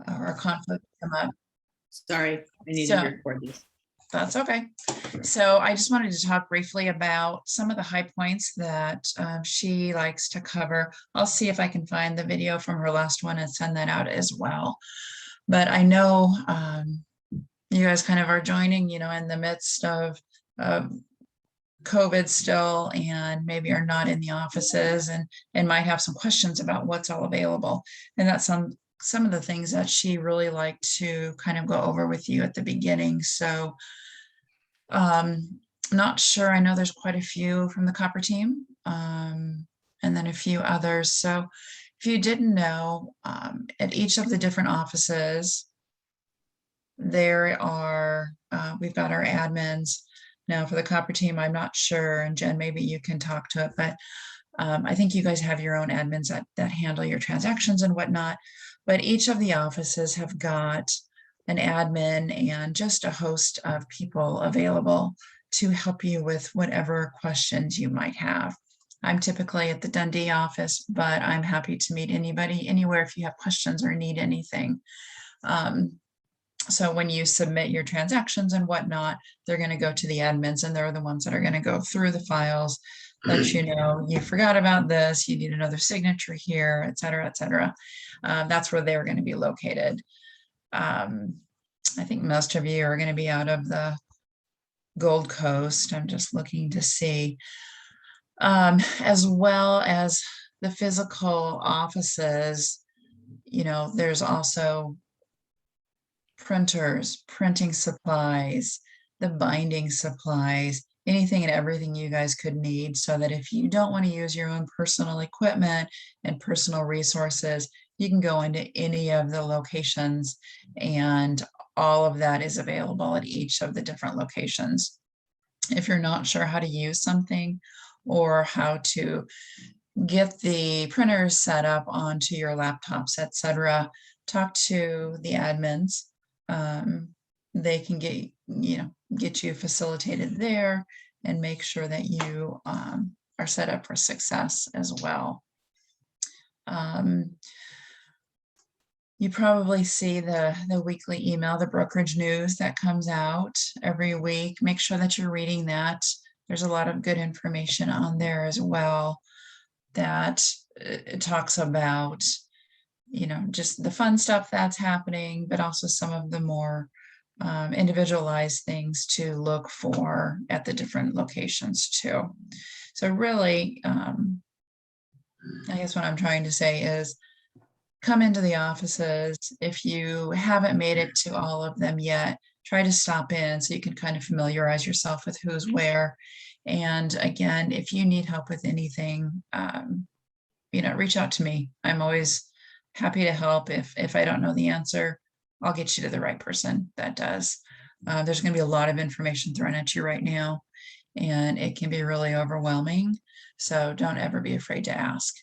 or a conflict come up. Sorry, I needed So- to record this. That's okay. So I just wanted to talk briefly about some of the high points that she likes to cover. I'll see if I can find the video from her last one and send that out as well. But I know you guys kind of are joining, in the midst of COVID still, and maybe are not in the offices and might have some questions about what's all available. And that's some of the things that she really liked to kind of go over with you at the beginning. So not sure. I know there's quite a few from the Copper team, and then a few others. So if you didn't know, at each of the different offices, there are, we've got our admins. Now for the Copper team, I'm not sure, and Jen, maybe you can talk to it, but I think you guys have your own admins that handle your transactions and whatnot, but each of the offices have got an admin and just a host of people available to help you with whatever questions you might have. I'm typically at the Dundee office, but I'm happy to meet anybody anywhere if you have questions or need anything. So when you submit your transactions and whatnot, they're going to go to the admins, and they're the ones that are going to go through the files, let you know you forgot about this, you need another signature here, et cetera, et cetera. That's where they're going to be located. I think most of you are going to be out of the Gold Coast. I'm just looking to see, as well as the physical offices, there's also printers, printing supplies, the binding supplies, anything and everything you guys could need, so that if you don't want to use your own personal equipment and personal resources, you can go into any of the locations, and all of that is available at each of the different locations. If you're not sure how to use something or how to get the printers set up onto your laptops, etc., talk to the admins. They can get you facilitated there and make sure that you are set up for success as well. You probably see the weekly email, the brokerage news that comes out every week. Make sure that you're reading that. There's a lot of good information on there as well that it talks about, just the fun stuff that's happening, but also some of the more individualized things to look for at the different locations too. So really, I guess what I'm trying to say is, come into the offices. If you haven't made it to all of them yet, try to stop in so you can kind of familiarize yourself with who's where. And again, if you need help with anything, reach out to me. I'm always happy to help. If I don't know the answer, I'll get you to the right person that does. There's going to be a lot of information thrown at you right now, and it can be really overwhelming. So don't ever be afraid to ask.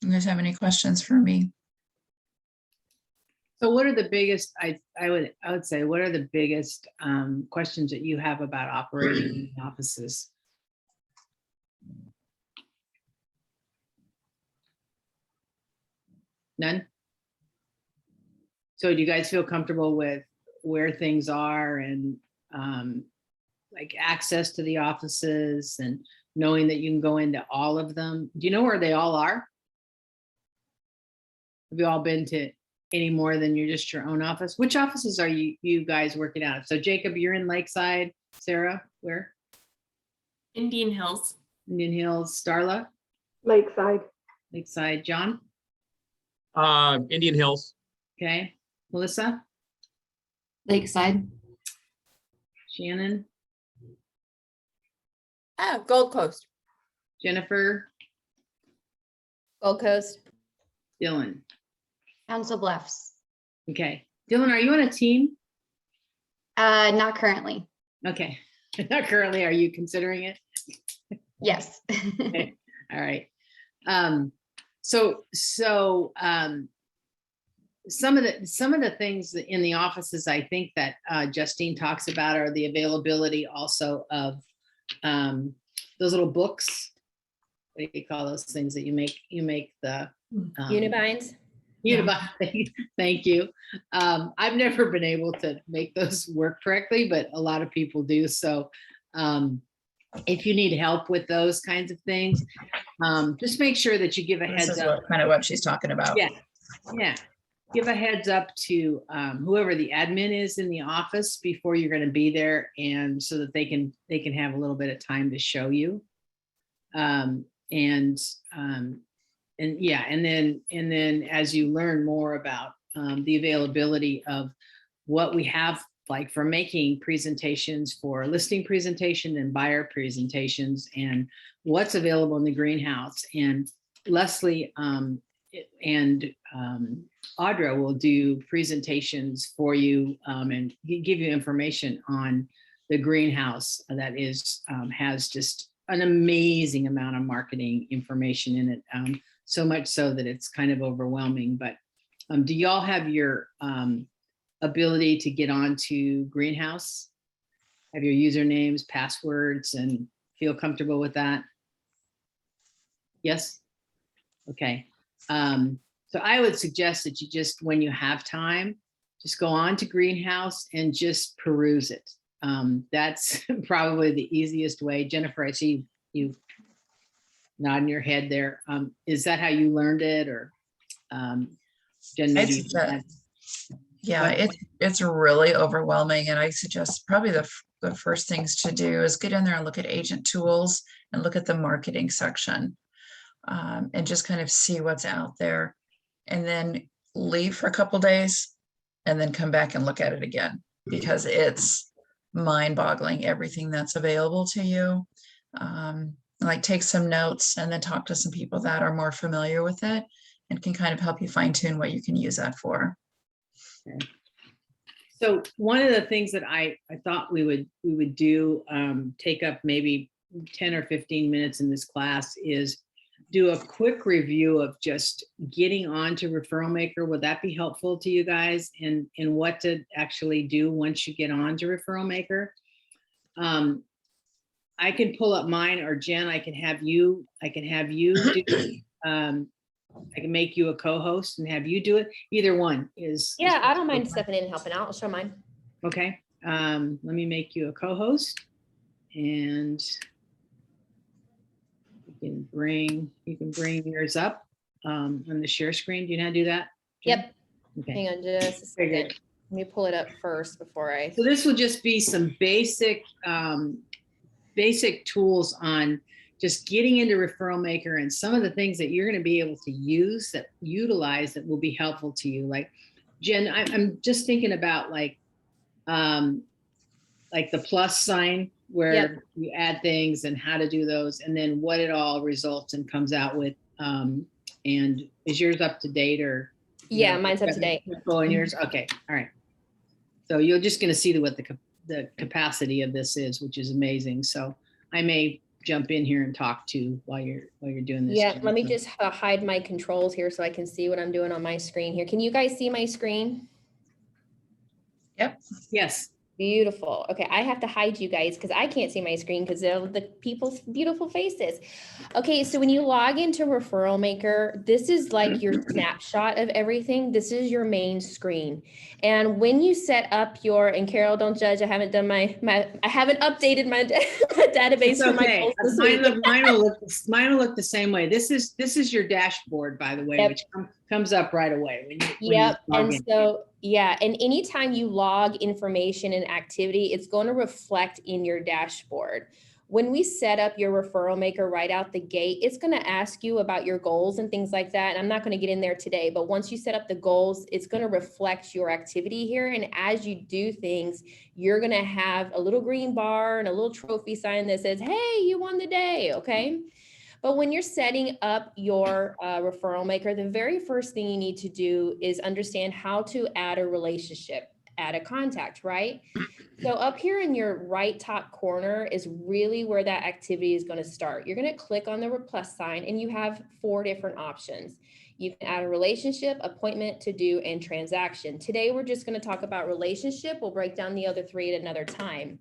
You guys have any questions for me? So what are the biggest, I would say, what are the biggest questions that you have about operating the offices? None? So do you guys feel comfortable with where things are and like access to the offices and knowing that you can go into all of them? Do you know where they all are? Have you all been to any more than just your own office? Which offices are you guys working out of? So Jacob, you're in Lakeside. Sarah, where? Indian Hills. Indian Hills. Starla? Lakeside. Lakeside. John? Indian Hills. Okay. Melissa? Lakeside. Shannon? Oh, Gold Coast. Jennifer? Gold Coast. Dylan? Council Bluffs. Okay. Dylan, are you on a team? Not currently. Okay. Not currently. Are you considering it? Yes. Okay. All right. So some of the things in the offices, I think that Justine talks about are the availability also of those little books what do you call those things that you make the Unibinds. Unibind. Thank you. I've never been able to make those work correctly, but a lot of people do. So if you need help with those kinds of things, just make sure that you give a This heads is up. kind of what she's talking about. Yeah, yeah. Give a heads up to whoever the admin is in the office before you're going to be there, and so that they can have a little bit of time to show you. And yeah, and then as you learn more about the availability of what we have, like for making presentations for listing presentation and buyer presentations, and what's available in the greenhouse. And Leslie and Audra will do presentations for you and give you information on the greenhouse that has just an amazing amount of marketing information in it. So much so that it's kind of overwhelming. But do y'all have your ability to get onto Greenhouse? Have your usernames, passwords, and feel comfortable with that? Yes? Okay. So I would suggest that you just, when you have time, just go on to Greenhouse and just peruse it. That's probably the easiest way. Jennifer, I see you nodding your head there. Is that how you learned it, or Jen, maybe you can add? Yeah, it's really overwhelming, and I suggest probably the first things to do is get in there and look at agent tools and look at the marketing section, and just kind of see what's out there, and then leave for a couple days and then come back and look at it again, because it's mind-boggling everything that's available to you. Like take some notes and then talk to some people that are more familiar with it and can kind of help you fine-tune what you can use that for. Okay. So one of the things that I thought we would do, take up maybe 10 or 15 minutes in this class, is do a quick review of just getting onto Referral Maker. Would that be helpful to you guys in what to actually do once you get onto Referral Maker? I can pull up mine, or Jen, I can have you do, I can make you a co-host and have you do it. Either one is. Yeah, I don't mind stepping in and helping out. I'll show mine. Okay. Let me make you a co-host, and you can bring yours up on the share screen. Do you know how to do that, Jen? Yep. Okay. Hang on just a Very second. good. Let me pull it up first before I. So this will just be some basic tools on just getting into Referral Maker, and some of the things that you're going to be able to utilize that will be helpful to you. Like Jen, I'm just thinking about like the plus sign where you add things and how to do those, and then what it all results and comes out with. And is yours up to date, or? Yeah, mine's up to date. And yours, okay, all right. So you're just going to see what the capacity of this is, which is amazing. So I may jump in here and talk to while you're doing this. Yeah, Jen. let me just hide my controls here so I can see what I'm doing on my screen here. Can you guys see my screen? Yep. Yes. Beautiful. Okay, I have to hide you guys because I can't see my screen because of the people's beautiful faces. Okay, so when you log into Referral Maker, this is like your snapshot of everything. This is your main screen. And when you set up your, and Carol, don't judge, I haven't done I haven't updated my database It's for my okay. goals this week. Mine will look the same way. This is your dashboard, by the way, Yep. which comes up right away when you Yep. log And in. so, yeah. And anytime you log information and activity, it's going to reflect in your dashboard. When we set up your Referral Maker right out the gate, it's going to ask you about your goals and things like that. And I'm not going to get in there today, but once you set up the goals, it's going to reflect your activity here. And as you do things, you're going to have a little green bar and a little trophy sign that says, hey, you won the day. Okay. But when you're setting up your Referral Maker, the very first thing you need to do is understand how to add a relationship, add a contact, right? So up here in your right top corner is really where that activity is going to start. You're going to click on the plus sign and you have 4 different options. You can add a relationship, appointment, to do, and transaction. Today, we're just going to talk about relationship. We'll break down the other 3 at another time.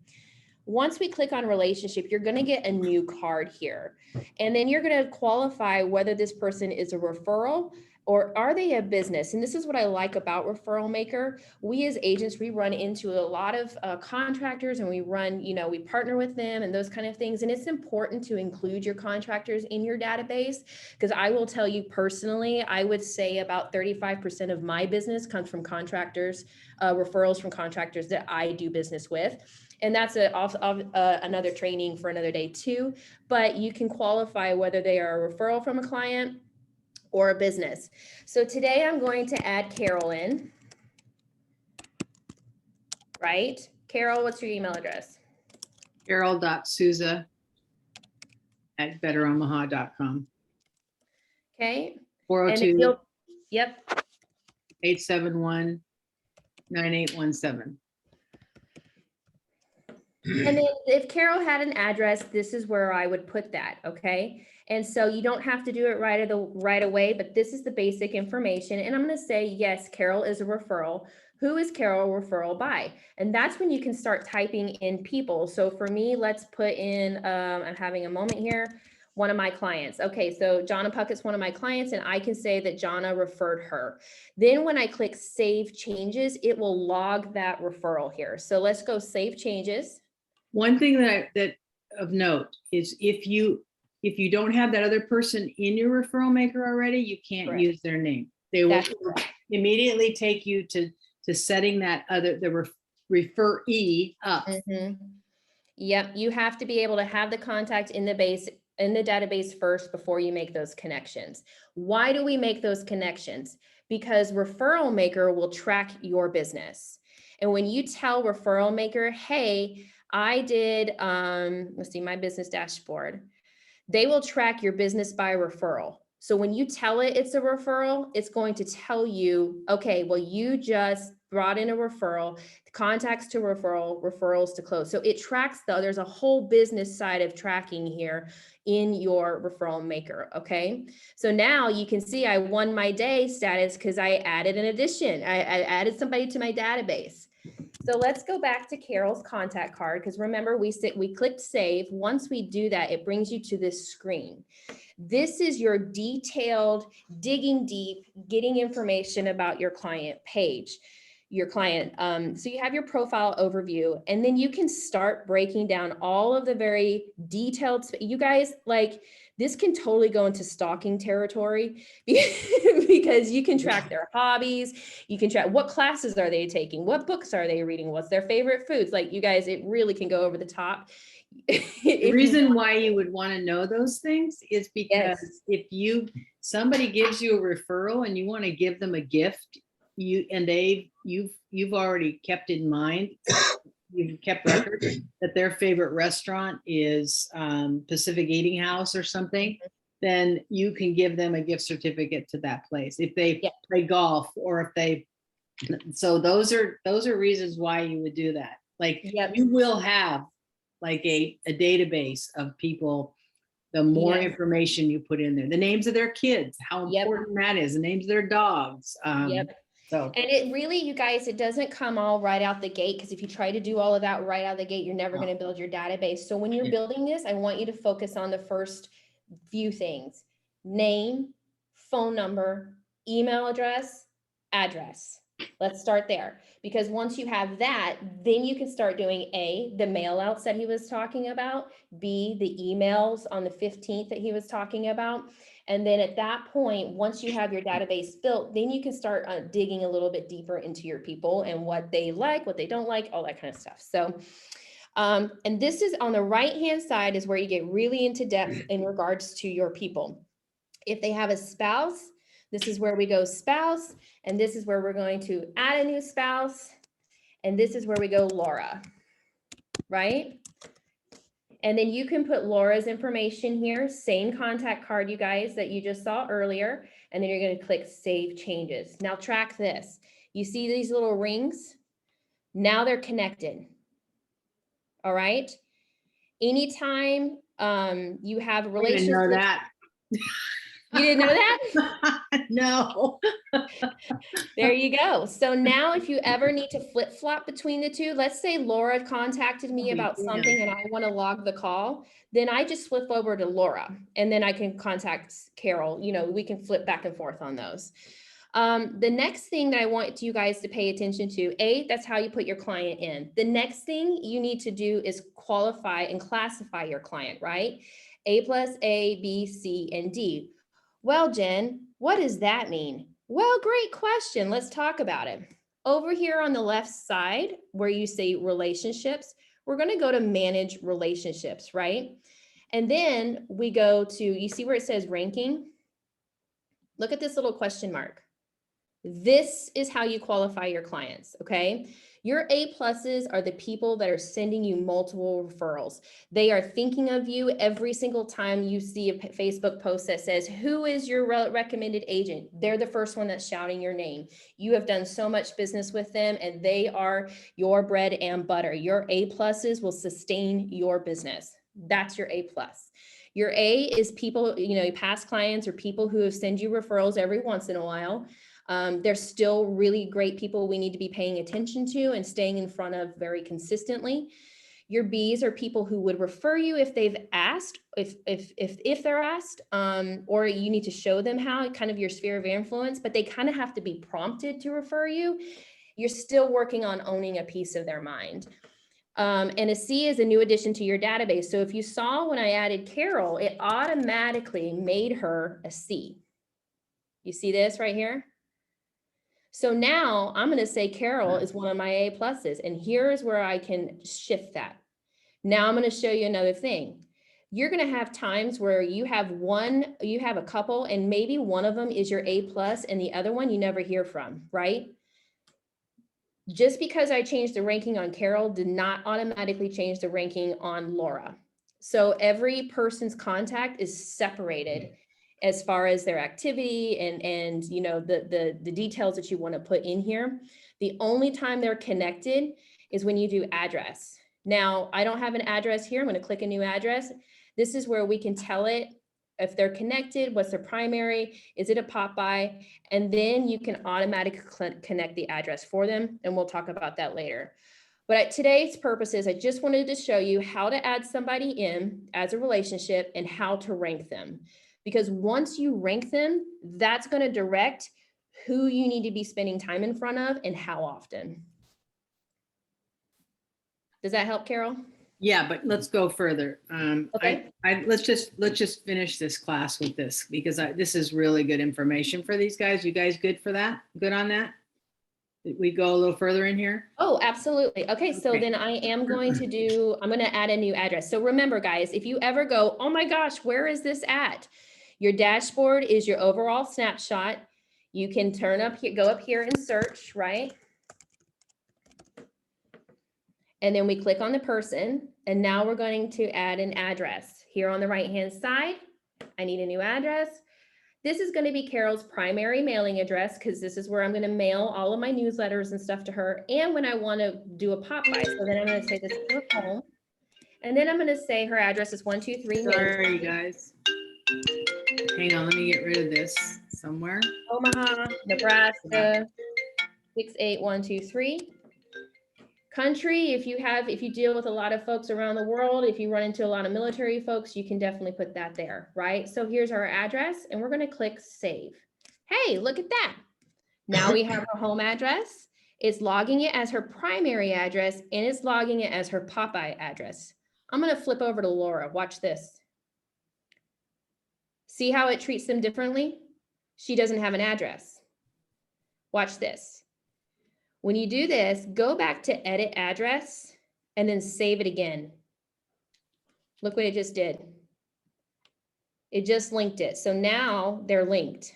Once we click on relationship, you're going to get a new card here. And then you're going to qualify whether this person is a referral or are they a business? And this is what I like about Referral Maker. We as agents, we run into a lot of contractors and we run, we partner with them and those kind of things. And it's important to include your contractors in your database, because I will tell you personally, I would say about 35% of my business comes from contractors, referrals from contractors that I do business with. And that's another training for another day too. But you can qualify whether they are a referral from a client or a business. So today I'm going to add Carol in, right? Carol, what's your email address? Carol.souza@betteromaha.com. Okay. And if 402 you'll, yep. 871-9817. And then if Carol had an address, this is where I would put that, okay? And so you don't have to do it right away, but this is the basic information. And I'm going to say, yes, Carol is a referral. Who is Carol referral by? And that's when you can start typing in people. So for me, let's put in, I'm having a moment here, one of my clients. Okay, so Jonna Puckett's one of my clients, and I can say that Jonna referred her. Then when I click Save Changes, it will log that referral here. So let's go Save Changes. One thing that of note is if you don't have that other person in your referral maker already, you can't Correct. use their name. They will That's immediately take you to setting that the referee up. Mhm. Yep, you have to be able to have the contact in the database first before you make those connections. Why do we make those connections? Because Referral Maker will track your business. And when you tell Referral Maker, hey, I did, let's see, my business dashboard, they will track your business by referral. So when you tell it it's a referral, it's going to tell you, okay, well, you just brought in a referral, contacts to referral, referrals to close. So it tracks there's a whole business side of tracking here in your Referral Maker, okay? So now you can see I won my day status because I added an addition. I added somebody to my database. So let's go back to Carol's contact card, because remember we clicked save. Once we do that, it brings you to this screen. This is your detailed, digging deep, getting information about your client page, your client. So you have your profile overview, and then you can start breaking down all of the very detailed, you guys, like, this can totally go into stalking territory because you can track their hobbies. You can track what classes are they taking? What books are they reading? What's their favorite foods? Like, you guys, it really can go over the top. The reason why you would want to know those things is because if somebody gives you a referral and you want to give them a gift, you've already kept in mind, you've kept record that their favorite restaurant is Pacific Eating House or something, then you can give them a gift certificate to that place. If they play golf, or so those are reasons why you would do that. Like, you will have like a database of people, the more information you put in there, the names of their kids, how important that is, the names of their dogs. So. And it really, you guys, it doesn't come all right out the gate, because if you try to do all of that right out of the gate, you're never going to build your database. So when you're building this, I want you to focus on the first few things: name, phone number, email address, address. Let's start there, because once you have that, then you can start doing A, the mail outs that he was talking about, B, the emails on the 15th that he was talking about. And then at that point, once you have your database built, then you can start digging a little bit deeper into your people and what they like, what they don't like, all that kind of stuff. So, and this is on the right-hand side is where you get really into depth in regards to your people. If they have a spouse, this is where we go spouse, and this is where we're going to add a new spouse, and this is where we go Laura, right? And then you can put Laura's information here, same contact card, you guys, that you just saw earlier, and then you're going to click Save Changes. Now track this. You see these little rings? Now they're connected. All right? Anytime you have a relationship. I didn't know that. You didn't know that? No. There you go. So now if you ever need to flip flop between the two, let's say Laura contacted me Oh, about yeah. something and I want to log the call, then I just flip over to Laura and then I can contact Carol. You know, we can flip back and forth on those. The next thing that I want you guys to pay attention to, that's how you put your client in. The next thing you need to do is qualify and classify your client, right? A plus A, B, C, and D. Well, Jen, what does that mean? Well, great question. Let's talk about it. Over here on the left side, where you say relationships, we're going to go to manage relationships, right? And then we go to, you see where it says ranking? Look at this little question mark. This is how you qualify your clients, okay? Your A pluses are the people that are sending you multiple referrals. They are thinking of you every single time you see a Facebook post that says, who is your recommended agent? They're the first one that's shouting your name. You have done so much business with them and they are your bread and butter. Your A pluses will sustain your business. That's your A plus. Your A is people, you know, past clients or people who have sent you referrals every once in a while. They're still really great people we need to be paying attention to and staying in front of very consistently. Your Bs are people who would refer you if they've asked, if they're asked, or you need to show them how, kind of your sphere of influence, but they kind of have to be prompted to refer you. You're still working on owning a piece of their mind. And a C is a new addition to your database. So if you saw when I added Carol, it automatically made her a C. You see this right here? So now I'm going to say Carol is one of my A pluses, and here's where I can shift that. Now I'm going to show you another thing. You're going to have times where you have a couple, and maybe one of them is your A plus and the other one you never hear from, right? Just because I changed the ranking on Carol did not automatically change the ranking on Laura. So every person's contact is separated as far as their activity and you know the details that you want to put in here. The only time they're connected is when you do address. Now, I don't have an address here. I'm going to click a new address. This is where we can tell it if they're connected, what's their primary, is it a pop-by, and then you can automatically connect the address for them, and we'll talk about that later. But at today's purposes, I just wanted to show you how to add somebody in as a relationship and how to rank them. Because once you rank them, that's going to direct who you need to be spending time in front of and how often. Does that help, Carol? Yeah, but let's go further. Okay. Let's just finish this class with this because this is really good information for these guys. You guys good for that? Good on that? Did we go a little further in here? Oh, absolutely. Okay, so then I'm going to add a new address. So remember, guys, if you ever go, oh my gosh, where is this at? Your dashboard is your overall snapshot. You can go up here and search, right? And then we click on the person, and now we're going to add an address. Here on the right-hand side, I need a new address. This is going to be Carol's primary mailing address because this is where I'm going to mail all of my newsletters and stuff to her. And when I want to do a pop-by, so then I'm going to say this is her home. And then I'm going to say her address is 123 Main Sorry, Street, guys. Hang on, let me get rid of this somewhere. Omaha, Nebraska, 68123. Country, if you deal with a lot of folks around the world, if you run into a lot of military folks, you can definitely put that there, right? So here's our address, and we're going to click save. Hey, look at that. Now we have her home address. It's logging it as her primary address, and it's logging it as her pop-by address. I'm going to flip over to Laura. Watch this. See how it treats them differently? She doesn't have an address. Watch this. When you do this, go back to edit address and then save it again. Look what it just did. It just linked it. So now they're linked.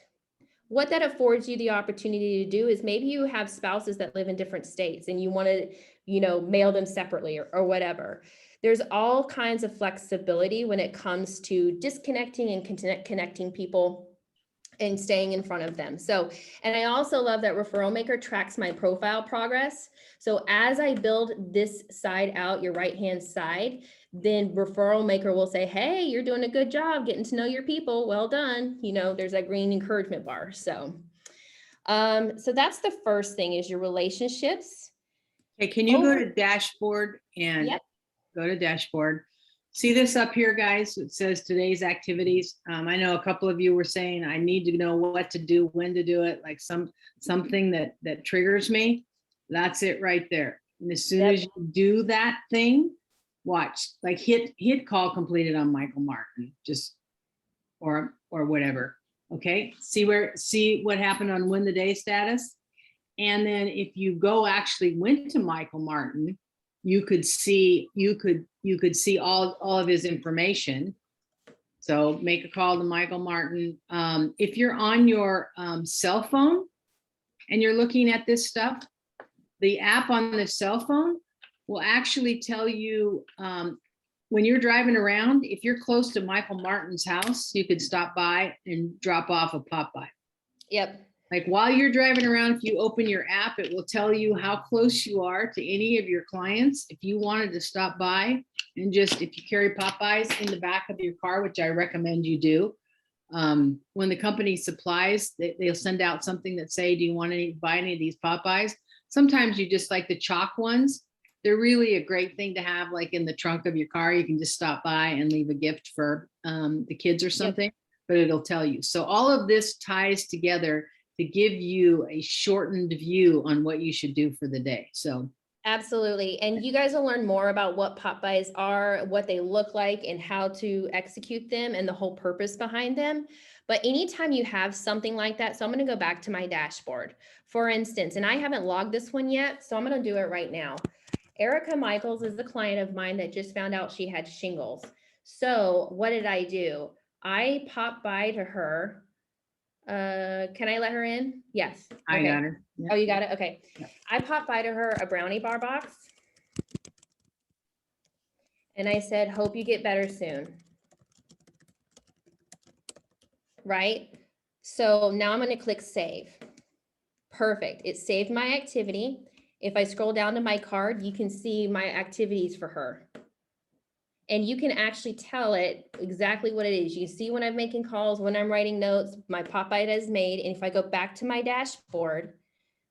What that affords you the opportunity to do is maybe you have spouses that live in different states and you want to, mail them separately or whatever. There's all kinds of flexibility when it comes to disconnecting and connecting people and staying in front of them. So, and I also love that Referral Maker tracks my profile progress. So as I build this side out, your right-hand side, then Referral Maker will say, hey, you're doing a good job getting to know your people. Well done. You know, there's that green encouragement bar. So, so that's the first thing is your relationships. Okay, can you go Over- to dashboard and Yep. go to dashboard? See this up here, guys? It says today's activities. I know a couple of you were saying I need to know what to do, when to do it, like something that triggers me. That's it right there. And as soon Yep. as you do that thing, watch, like hit call completed on Michael Martin, just or whatever. Okay, see what happened on win the day status. And then if you went to Michael Martin, you could see all of his information. So make a call to Michael Martin. If you're on your cell phone and you're looking at this stuff, the app on the cell phone will actually tell you when you're driving around, if you're close to Michael Martin's house, you could stop by and drop off a Popeye. Yep. Like while you're driving around, if you open your app, it will tell you how close you are to any of your clients. If you wanted to stop by and just, if you carry Popeyes in the back of your car, which I recommend you do, when the company supplies, they'll send out something that say, do you want to buy any of these Popeyes? Sometimes you just like the chalk ones. They're really a great thing to have like in the trunk of your car. You can just stop by and leave a gift for the kids or something, but it'll tell you. So all of this ties together to give you a shortened view on what you should do for the day. So Absolutely. And you guys will learn more about what Popeyes are, what they look like, and how to execute them and the whole purpose behind them. But anytime you have something like that, so I'm going to go back to my dashboard, for instance, and I haven't logged this one yet, so I'm going to do it right now. Erica Michaels is the client of mine that just found out she had shingles. So what did I do? I popped by to her. Can I let her in? Yes. I Okay. got her. Yeah. Oh, you got it? Okay. Yeah. I popped by to her a brownie bar box. And I said, hope you get better soon. Right? So now I'm going to click save. Perfect. It saved my activity. If I scroll down to my card, you can see my activities for her. And you can actually tell it exactly what it is. You can see when I'm making calls, when I'm writing notes, my Popeye is made. And if I go back to my dashboard,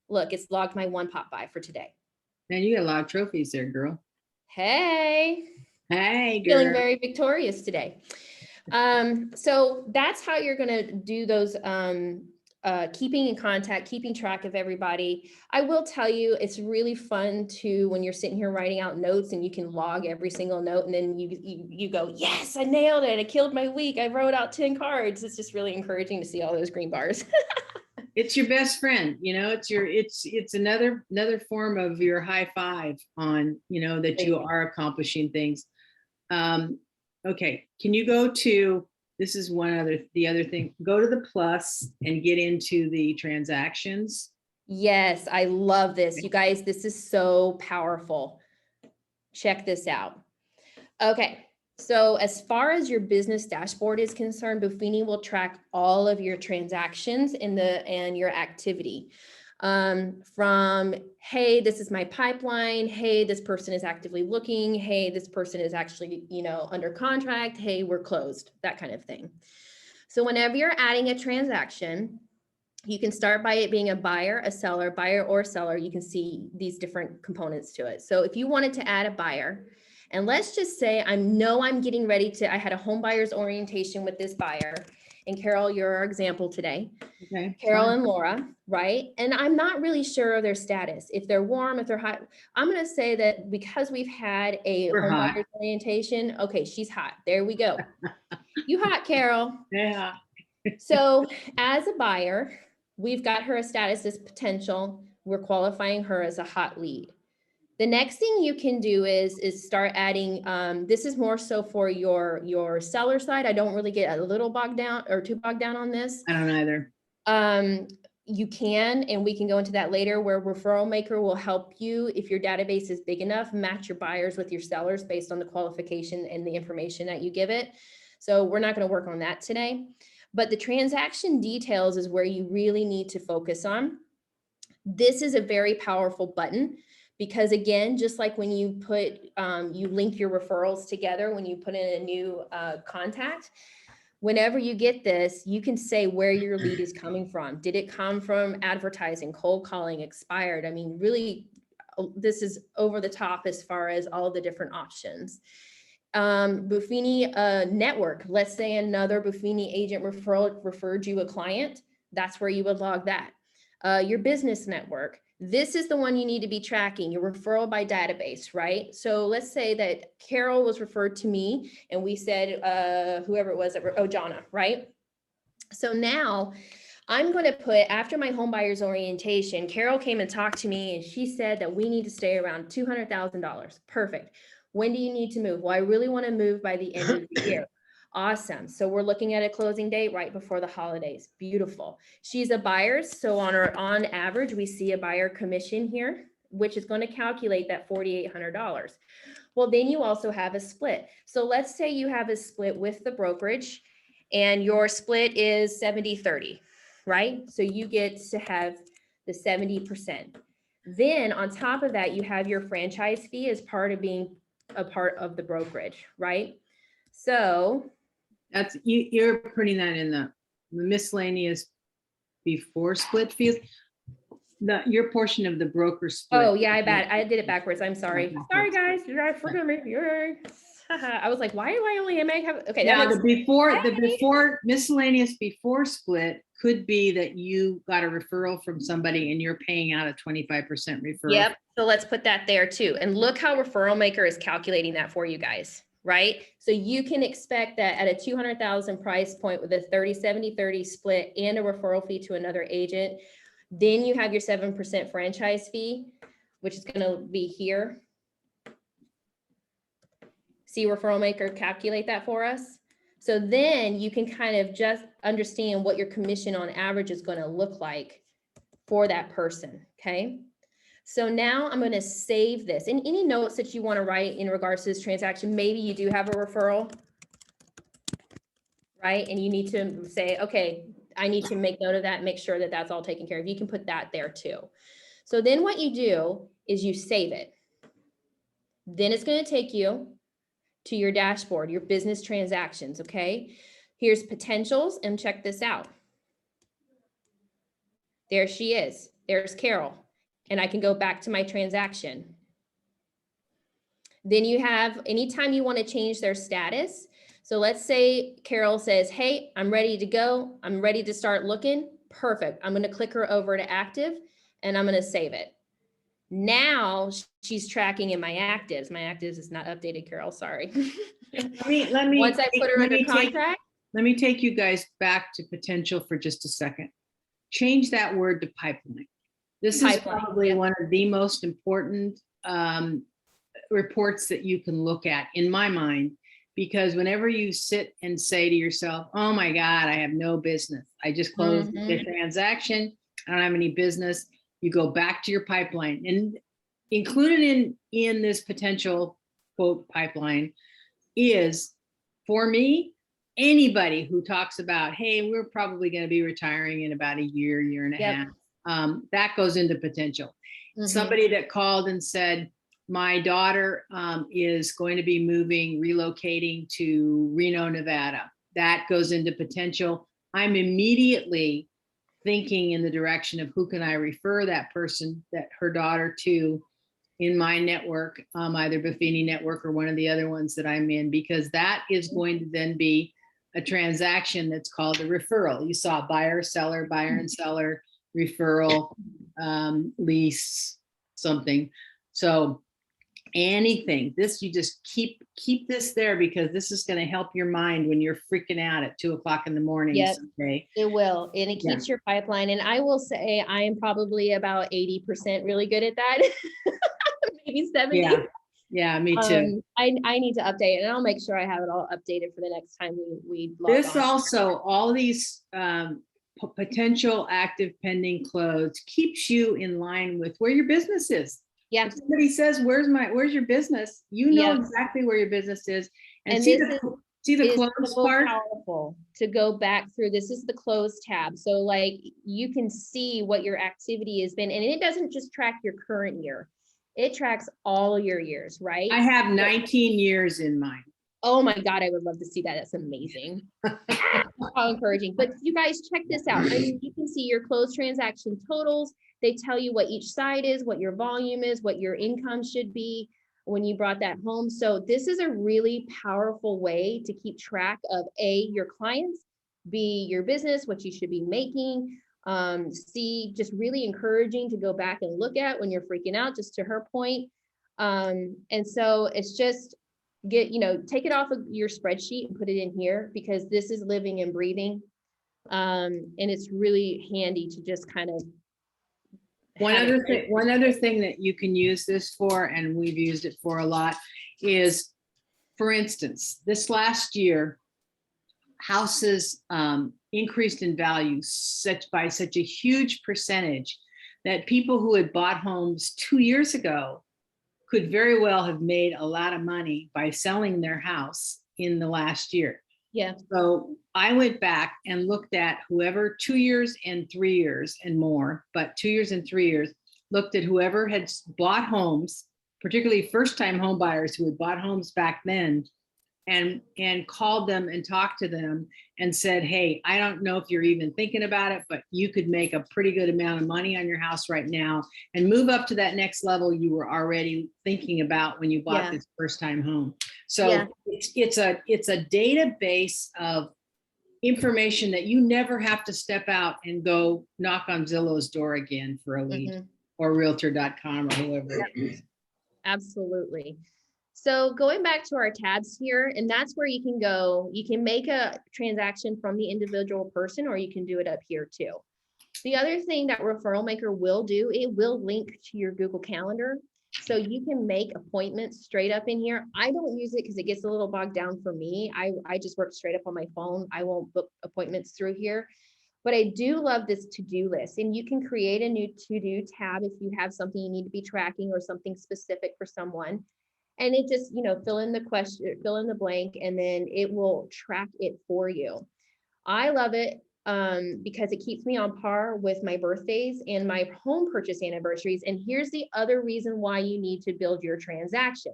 look, it's logged my one Popeye for today. Man, you got a lot of trophies there, girl. Hey, Hey, feeling girl. very victorious today. So that's how you're going to do those keeping in contact, keeping track of everybody. I will tell you, it's really fun to when you're sitting here writing out notes and you can log every single note and then you go, yes, I nailed it. I killed my week. I wrote out 10 cards. It's just really encouraging to see all those green bars. It's your best friend, you know, it's another form of your high five on, you know, that you are accomplishing things. Okay, can you go to, this is the other thing, go to the plus and get into the transactions. Yes, I love this. You guys, this is so powerful. Check this out. Okay. So as far as your business dashboard is concerned, Buffini will track all of your transactions and your activity. From, hey, this is my pipeline. Hey, this person is actively looking. Hey, this person is actually, under contract. Hey, we're closed, that kind of thing. So whenever you're adding a transaction, you can start by it being a buyer or seller. You can see these different components to it. So if you wanted to add a buyer, and let's just say I'm getting ready to, I had a home buyer's orientation with this buyer, and Carol, you're our example today. Okay. Carol and Laura, right? And I'm not really sure of their status, if they're warm, if they're hot. I'm going to say that because we've had a We're home hot. buyer's orientation, okay, she's hot. There we go. You hot, Carol. Yeah. So as a buyer, we've got her a status as potential. We're qualifying her as a hot lead. The next thing you can do is start adding, this is more so for your seller side. I don't really get a little bogged down or too bogged down on this. I don't either. You can, and we can go into that later, where Referral Maker will help you, if your database is big enough, match your buyers with your sellers based on the qualification and the information that you give it. So we're not going to work on that today. But the transaction details is where you really need to focus on. This is a very powerful button because again, just like when you put, you link your referrals together, when you put in a new contact, whenever you get this, you can say where your lead is coming from. Did it come from advertising, cold calling, expired? I mean, really, this is over the top as far as all the different options. Buffini network, let's say another Buffini agent referred you a client, that's where you would log that. Your business network, this is the one you need to be tracking, your referral by database, right? So let's say that Carol was referred to me and we said, whoever it was, Jonna, right? So now I'm going to put, after my home buyer's orientation, Carol came and talked to me and she said that we need to stay around $200,000. Perfect. When do you need to move? Well, I really want to move by the end of the year. Awesome. So we're looking at a closing date right before the holidays. Beautiful. She's a buyer. So on average, we see a buyer commission here, which is going to calculate that $4,800. Well, then you also have a split. So let's say you have a split with the brokerage and your split is 70-30, right? So you get to have the 70%. Then on top of that, you have your franchise fee as part of being a part of the brokerage, right? So That's, you're putting that in the miscellaneous before split fees. Your portion of the broker split. oh yeah, I did it backwards. I'm sorry. Sorry guys, forgive me. I was like, why do I only have okay? Now the before miscellaneous before split could be that you got a referral from somebody and you're paying out a 25% referral. Yep. So let's put that there too. And look how Referral Maker is calculating that for you guys, right? So you can expect that at a 200,000 price point with a 30-70-30 split and a referral fee to another agent, then you have your 7% franchise fee, which is going to be here. See Referral Maker calculate that for us. So then you can kind of just understand what your commission on average is going to look like for that person. Okay. So now I'm going to save this. And any notes that you want to write in regards to this transaction, maybe you do have a referral, right? And you need to say, okay, I need to make note of that and make sure that that's all taken care of. You can put that there too. So then what you do is you save it. Then it's going to take you to your dashboard, your business transactions, okay? Here's potentials and check this out. There she is. There's Carol. And I can go back to my transaction. Then you have, anytime you want to change their status. So let's say Carol says, hey, I'm ready to go. I'm ready to start looking. Perfect. I'm going to click her over to active and I'm going to save it. Now she's tracking in my actives. My actives is not updated, Carol, sorry. Let me Once I put her under contract. Let me take you guys back to potential for just a second. Change that word to pipeline. This is probably one of the most important reports that you can look at in my mind, because whenever you sit and say to yourself, oh my God, I have no business. I just closed the transaction. I don't have any business. You go back to your pipeline, and included in this potential quote pipeline is, for me, anybody who talks about, hey, we're probably going to be retiring in about a year and a half. That goes into potential. Somebody that called and said, my daughter is going to be relocating to Reno, Nevada. That goes into potential. I'm immediately thinking in the direction of who can I refer that person, that her daughter to, in my network, either Buffini network or one of the other ones that I'm in, because that is going to then be a transaction that's called a referral. You saw buyer and seller, referral, lease, something. So anything, this, you just keep this there, because this is going to help your mind when you're freaking out at 2 o'clock in the morning. Yep, okay? it will. And it keeps your pipeline. And I will say I am probably about 80% really good at that. Maybe 70. Yeah, me too. I need to update it, and I'll make sure I have it all updated for the next time we log This on. also, all these potential active pending close keeps you in line with where your business is. Yeah. If somebody says, where's your business? You know exactly where your business is. And see, See the It is close so part? powerful to go back through. This is the close tab. So like you can see what your activity has been, and it doesn't just track your current year. It tracks all your years, right? I have 19 years in mine. Oh my God, I would love to see that. That's amazing. How encouraging. But you guys check this out. I mean, you can see your closed transaction totals. They tell you what each side is, what your volume is, what your income should be when you brought that home. So this is a really powerful way to keep track of A, your clients, B, your business, what you should be making, C, just really encouraging to go back and look at when you're freaking out, just to her point. And so it's just take it off of your spreadsheet and put it in here, because this is living and breathing. And it's really handy to just kind of One have it. other thing that you can use this for, and we've used it for a lot, is, for instance, this last year, houses increased in value by such a huge percentage that people who had bought homes 2 years ago could very well have made a lot of money by selling their house in the last year. Yeah. So I went back and looked at whoever 2 years and 3 years and more, but 2 years and 3 years, looked at whoever had bought homes, particularly first-time home buyers who had bought homes back then, and called them and talked to them and said, hey, I don't know if you're even thinking about it, but you could make a pretty good amount of money on your house right now and move up to that next level you were already thinking about when you bought this first-time home. So it's a database of information that you never have to step out and go knock on Zillow's door again for a lead, or realtor.com or whoever. Absolutely. So going back to our tabs here, and that's where you can go, you can make a transaction from the individual person, or you can do it up here too. The other thing that Referral Maker will do, it will link to your Google Calendar. So you can make appointments straight up in here. I don't use it because it gets a little bogged down for me. I just work straight up on my phone. I won't book appointments through here. But I do love this to-do list, and you can create a new to-do tab if you have something you need to be tracking or something specific for someone. And it just, fill in the question, fill in the blank, and then it will track it for you. I love it because it keeps me on par with my birthdays and my home purchase anniversaries. And here's the other reason why you need to build your transaction.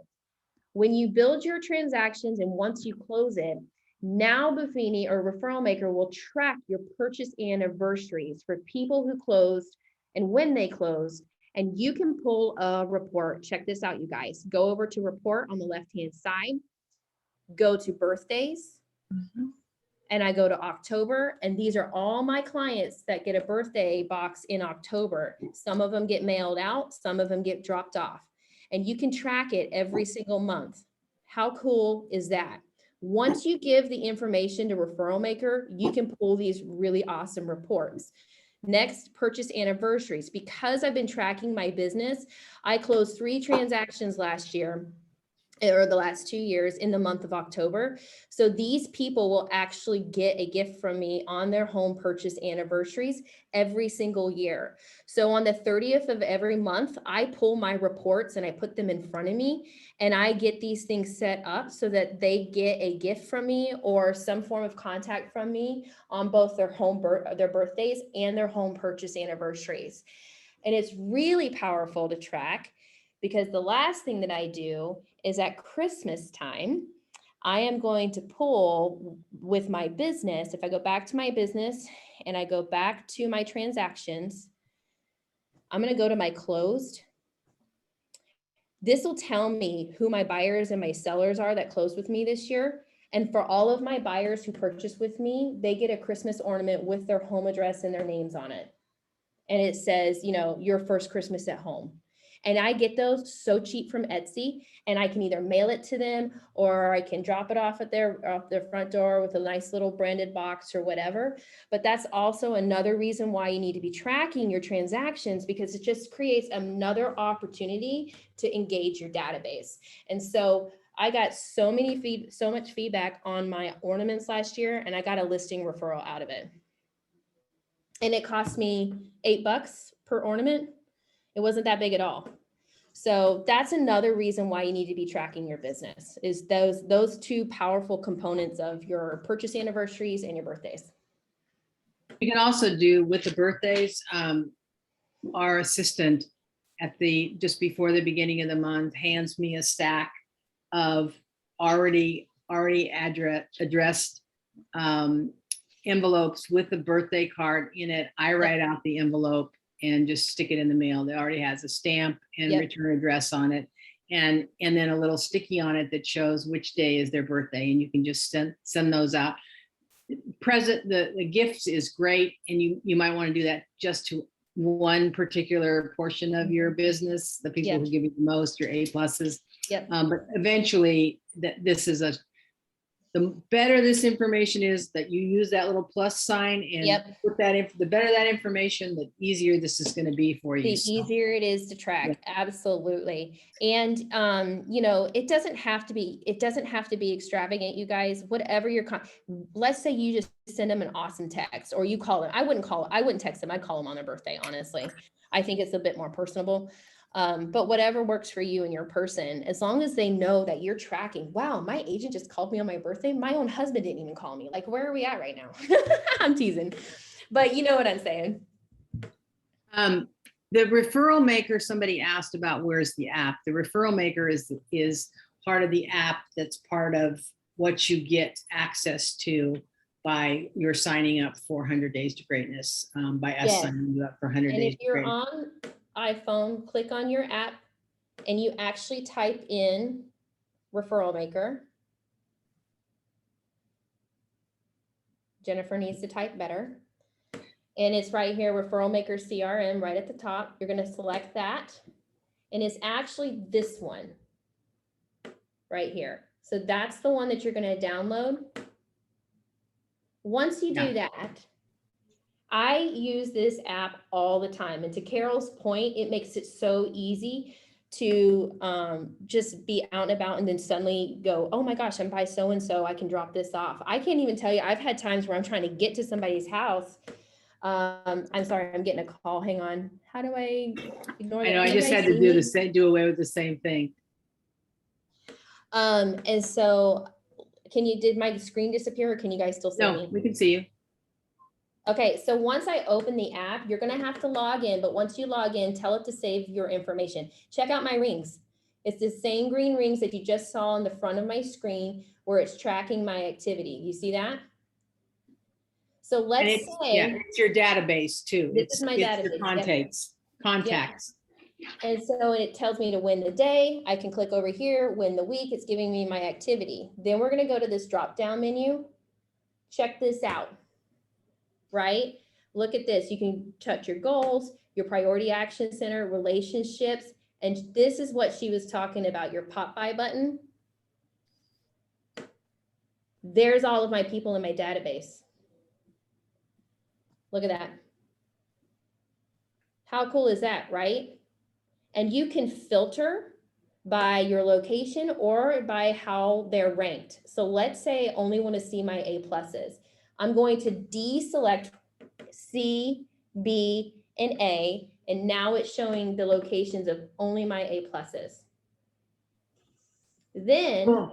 When you build your transactions and once you close it, now Buffini or Referral Maker will track your purchase anniversaries for people who closed and when they closed. And you can pull a report. Check this out, you guys. Go over to report on the left-hand side, go to birthdays, and I go to October. And these are all my clients that get a birthday box in October. Some of them get mailed out, some of them get dropped off. And you can track it every single month. How cool is that? Once you give the information to Referral Maker, you can pull these really awesome reports. Next, purchase anniversaries. Because I've been tracking my business, I closed 3 transactions last year, or the last 2 years, in the month of October. So these people will actually get a gift from me on their home purchase anniversaries every single year. So on the 30th of every month, I pull my reports and I put them in front of me, and I get these things set up so that they get a gift from me or some form of contact from me on both their their birthdays and their home purchase anniversaries. And it's really powerful to track, because the last thing that I do is at Christmas time, I am going to pull with my business. If I go back to my business and I go back to my transactions, I'm going to go to my closed. This will tell me who my buyers and my sellers are that closed with me this year. And for all of my buyers who purchase with me, they get a Christmas ornament with their home address and their names on it. And it says, your first Christmas at home. And I get those so cheap from Etsy, and I can either mail it to them or I can drop it off at their front door with a nice little branded box or whatever. But that's also another reason why you need to be tracking your transactions, because it just creates another opportunity to engage your database. And so I got so much feedback on my ornaments last year, and I got a listing referral out of it. And it cost me $8 per ornament. It wasn't that big at all. So that's another reason why you need to be tracking your business, is those two powerful components of your purchase anniversaries and your birthdays. You can also do with the birthdays, our assistant just before the beginning of the month hands me a stack of already addressed envelopes with the birthday card in it. I write out the envelope and just stick it in the mail. It already has a stamp and Yep. return address on it. And then a little sticky on it that shows which day is their birthday. And you can just send those out. The gifts is great. And you might want to do that just to one particular portion of your business, the people Yep. who give you the most, your A pluses. Yep. But eventually the better this information is, that you use that little plus sign and Yep. put that in, the better that information, the easier this is going to be for you. The So, easier it is to track. Absolutely. And, it doesn't have to be extravagant, you guys, whatever let's say you just send them an awesome text, or you call them. I wouldn't text them. I'd call them on their birthday. Honestly, I think it's a bit more personable. But whatever works for you and your person, as long as they know that you're tracking. Wow, my agent just called me on my birthday. My own husband didn't even call me. Like, where are we at right now? I'm teasing, but you know what I'm saying. the Referral Maker, somebody asked about, where's the app? The Referral Maker is part of the app that's part of what you get access to by your signing up for 100 Days to Greatness, by us Yes. signing you up for 100 And Days if to you're Greatness. on iPhone, click on your app and you actually type in Referral Maker. Jennifer needs to type better. And it's right here, Referral Maker CRM, right at the top. You're going to select that. And it's actually this one right here. So that's the one that you're going to download. Once you do that, I use this app all the time. And to Carol's point, it makes it so easy to just be out and about and then suddenly go, oh my gosh, I'm by so-and-so, I can drop this off. I can't even tell you, I've had times where I'm trying to get to somebody's house. I'm sorry, I'm getting a call. Hang on. How do I ignore that? I know, I Can you just guys had to see me? do away with the same thing. And so did my screen disappear, or can you guys still see No, me? we can see you. Okay, so once I open the app, you're gonna have to log in, but once you log in, tell it to save your information. Check out my rings. It's the same green rings that you just saw on the front of my screen where it's tracking my activity. You see that? So And let's say, it's your database too. This is my It's database, your yep. contacts. and so it tells me to win the day. I can click over here, win the week. It's giving me my activity. Then we're gonna go to this drop-down menu. Check this out. Right? Look at this. You can touch your goals, your priority action center, relationships. And this is what she was talking about, your pop by button. There's all of my people in my database. Look at that. How cool is that, right? And you can filter by your location or by how they're ranked. So let's say I only want to see my A pluses. I'm going to deselect C, B, and A, and now it's showing the locations of only my A pluses. Then, Cool.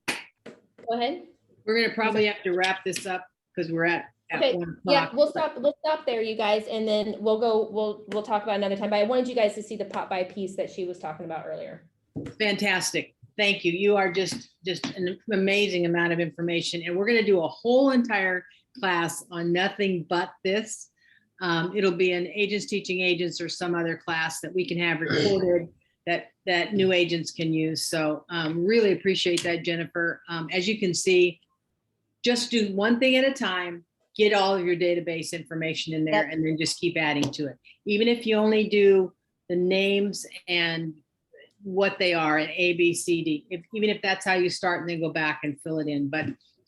go ahead. We're gonna probably have to wrap this up because we're at Okay, 1 yeah, o'clock. we'll stop there, you guys, and then we'll talk about another time. But I wanted you guys to see the pop by piece that she was talking about earlier. Fantastic. Thank you. You are just an amazing amount of information. And we're going to do a whole entire class on nothing but this. It'll be an Agents Teaching Agents or some other class that we can have recorded that new agents can use. So really appreciate that, Jennifer. As you can see, just do one thing at a time, get all of your database information in there, Yep. and then just keep adding to it. Even if you only do the names and what they are at A, B, C, D, even if that's how you start and then go back and fill it in. But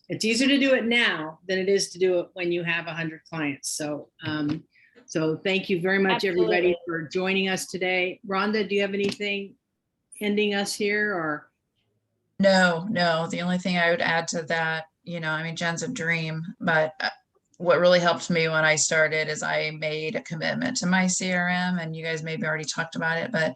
it's easier to do it now than it is to do it when you have 100 clients. So, so thank you very much, Absolutely. everybody, for joining us today. Rhonda, do you have anything ending us here, or? No, the only thing I would add to that, I mean, Jen's a dream, but what really helped me when I started is I made a commitment to my CRM, and you guys maybe already talked about it, but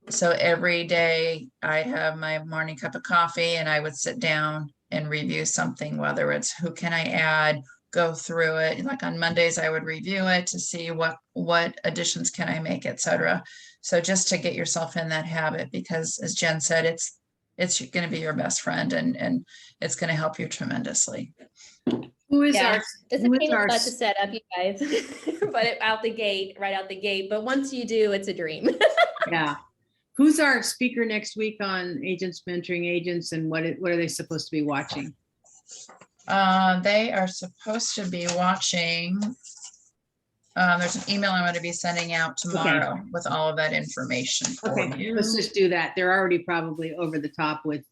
So every day I have my morning cup of coffee and I would sit down and review something, whether it's who can I add, go through it. Like on Mondays, I would review it to see what additions can I make, et cetera. So just to get yourself in that habit, because as Jen said, it's going to be your best friend and it's going to help you tremendously. Who is Yeah, our, It's a who is pain in the our, butt to set up, you guys, but out the gate, right out the gate. But once you do, it's a dream. yeah. Who's our speaker next week on agents mentoring agents and what are they supposed to be watching? They are supposed to be watching. There's an email I'm going to be sending out tomorrow with all of that information for Okay, you. let's just do that. They're already probably over the top with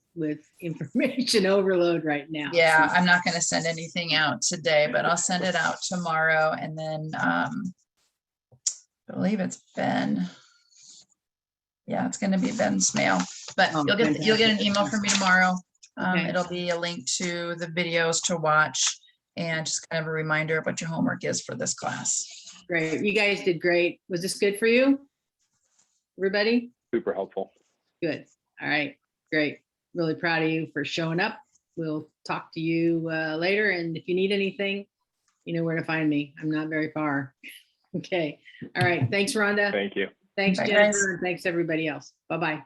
information overload right now. Yeah, I'm not going to send anything out today, but I'll send it out tomorrow. And then I believe it's Ben. Yeah, it's going to be Ben's mail, but Oh, you'll get an fantastic. email from me tomorrow. Okay. It'll be a link to the videos to watch and just kind of a reminder of what your homework is for this class. Great. You guys did great. Was this good for you? Everybody? Super helpful. Good. All right. Great. Really proud of you for showing up. We'll talk to you later. And if you need anything, you know where to find me. I'm not very far. Okay. All right. Thanks, Rhonda. Thank you. Thanks, Bye, guys. Jennifer. And thanks, everybody else. Bye-bye.